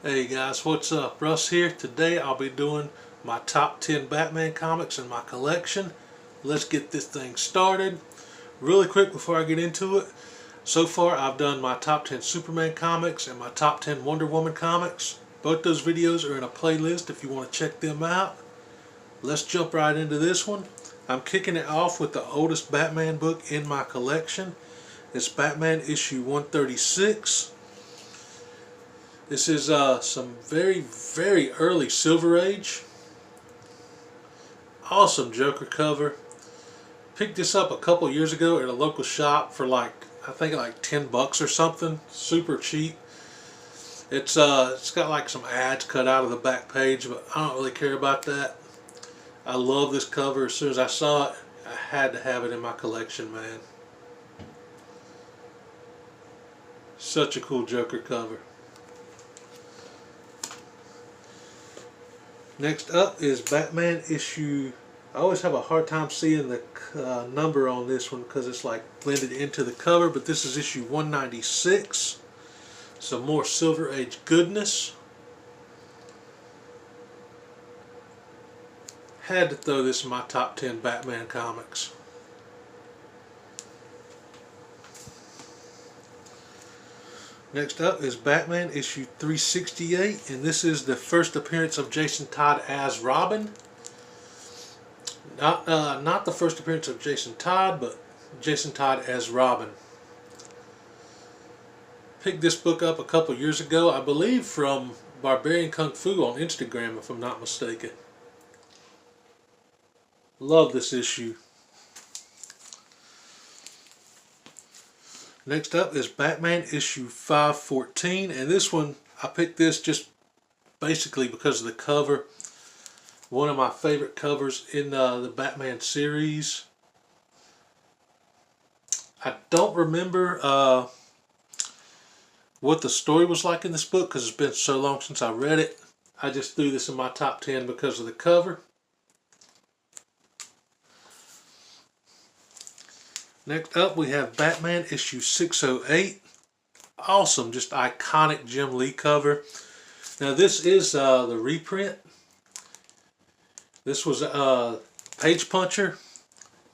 Hey guys, what's up? Russ here. Today I'll be doing my top 10 Batman comics in my collection. Let's get this thing started. Really quick before I get into it, so far I've done my top 10 Superman comics and my top 10 Wonder Woman comics. Both those videos are in a playlist if you want to check them out. Let's jump right into this one. I'm kicking it off with the oldest Batman book in my collection. It's Batman issue 136. This is some very early Silver Age. Awesome Joker cover. Picked this up a couple years ago at a local shop for I think like 10 bucks or something. Super cheap. It's got like some ads cut out of the back page, but I don't really care about that. I love this cover. As soon as I saw it, I had to have it in my collection, man. Such a cool Joker cover. Next up is Batman issue. I always have a hard time seeing the number on this one because it's like blended into the cover, but this is issue 196. Some more Silver Age goodness. Had to throw this in my top 10 Batman comics. Next up is Batman issue 368, and this is the first appearance of Jason Todd as Robin. Not the first appearance of Jason Todd, but Jason Todd as Robin. Picked this book up a couple years ago, I believe from Barbarian Kung Fu on Instagram, if I'm not mistaken. Love this issue. Next up is Batman issue 514, and this one, I picked this just basically because of the cover. One of my favorite covers in the Batman series. I don't remember what the story was like in this book because it's been so long since I read it. I just threw this in my top 10 because of the cover. Next up we have Batman issue 608. Awesome, just iconic Jim Lee cover. Now this is the reprint. This was a page puncher.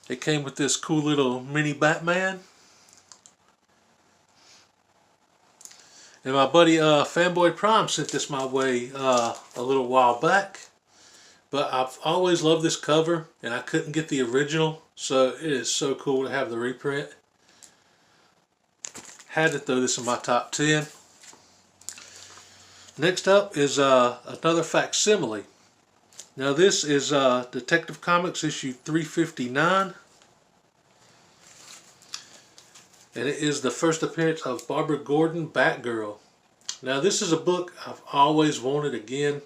It came with this cool little mini Batman. And my buddy Fanboy Prime sent this my way a little while back. But I've always loved this cover, and I couldn't get the original, so it is so cool to have the reprint. Had to throw this in my top 10. Next up is another facsimile. Now this is Detective Comics issue 359. And it is the first appearance of Barbara Gordon, Batgirl. Now this is a book I've always wanted again,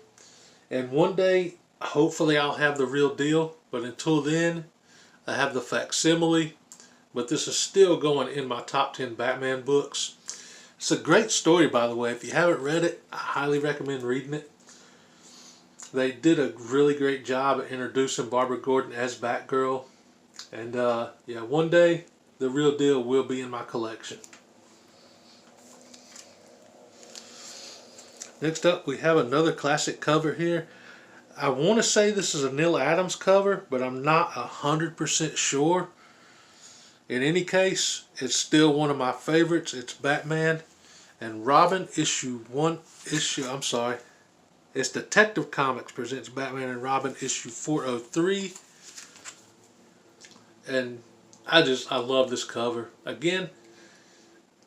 and one day hopefully I'll have the real deal, but until then I have the facsimile. But this is still going in my top 10 Batman books. It's a great story, by the way. If you haven't read it, I highly recommend reading it. They did a really great job at introducing Barbara Gordon as Batgirl, and yeah, one day the real deal will be in my collection. Next up we have another classic cover here. I want to say this is a Neil Adams cover, but I'm not 100% sure. In any case, it's still one of my favorites. It's Batman and Robin It's Detective Comics presents Batman and Robin issue 403. And I love this cover. Again,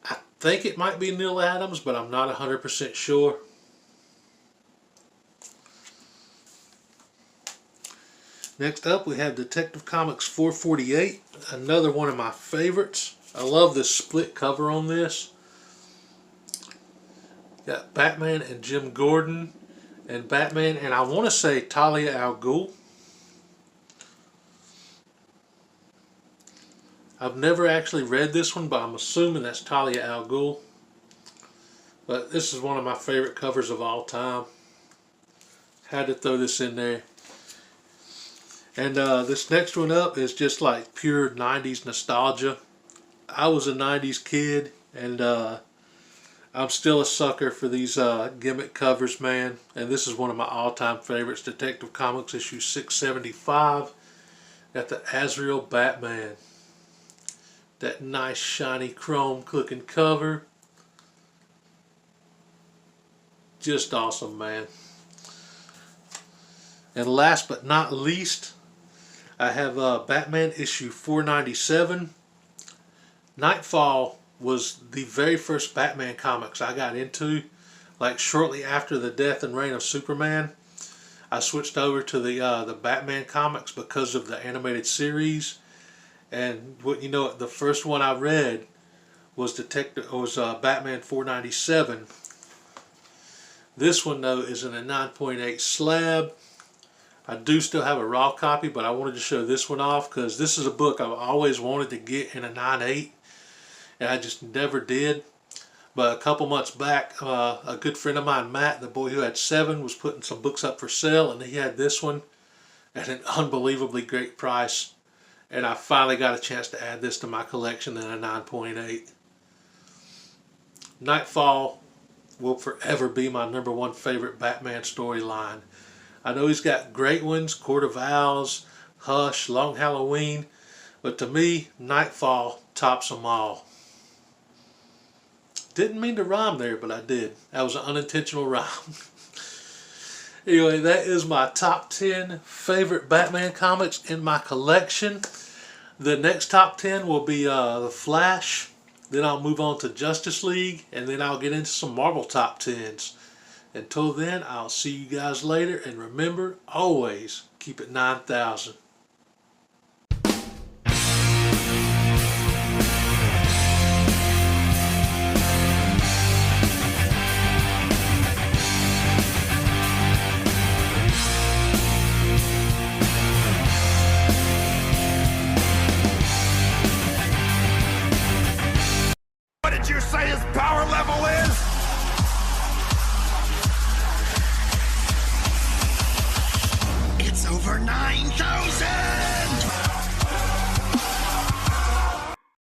I think it might be Neil Adams, but I'm not 100% sure. Next up we have Detective Comics 448, another one of my favorites. I love this split cover on this. Got Batman and Jim Gordon, and Batman and I want to say Talia al Ghul. I've never actually read this one, but I'm assuming that's Talia al Ghul. But this is one of my favorite covers of all time. Had to throw this in there. And this next one up is just like pure 90s nostalgia. I was a 90s kid, and I'm still a sucker for these gimmick covers, man. And this is one of my all-time favorites. Detective Comics issue 675. Got the Azrael Batman. That nice shiny chrome looking cover. Just awesome, man. And last but not least, I have Batman issue 497. Nightfall was the very first Batman comics I got into. Like shortly after the death and reign of Superman, I switched over to the Batman comics because of the animated series. And what you know, the first one I read was Batman 497. This one though is in a 9.8 slab. I do still have a raw copy, but I wanted to show this one off because this is a book I've always wanted to get in a 9.8. And I just never did. But a couple months back, a good friend of mine, Matt, the boy who had 7, was putting some books up for sale, and he had this one at an unbelievably great price. And I finally got a chance to add this to my collection in a 9.8. Nightfall will forever be my #1 favorite Batman storyline. I know he's got great ones, Court of Owls, Hush, Long Halloween, but to me, Nightfall tops them all. Didn't mean to rhyme there, but I did. That was an unintentional rhyme. Anyway, that is my top 10 favorite Batman comics in my collection. The next top 10 will be The Flash. Then I'll move on to Justice League. And then I'll get into some Marvel top 10s. Until then, I'll see you guys later. And remember, always keep it 9,000. What did you say his power level is? It's over 9,000!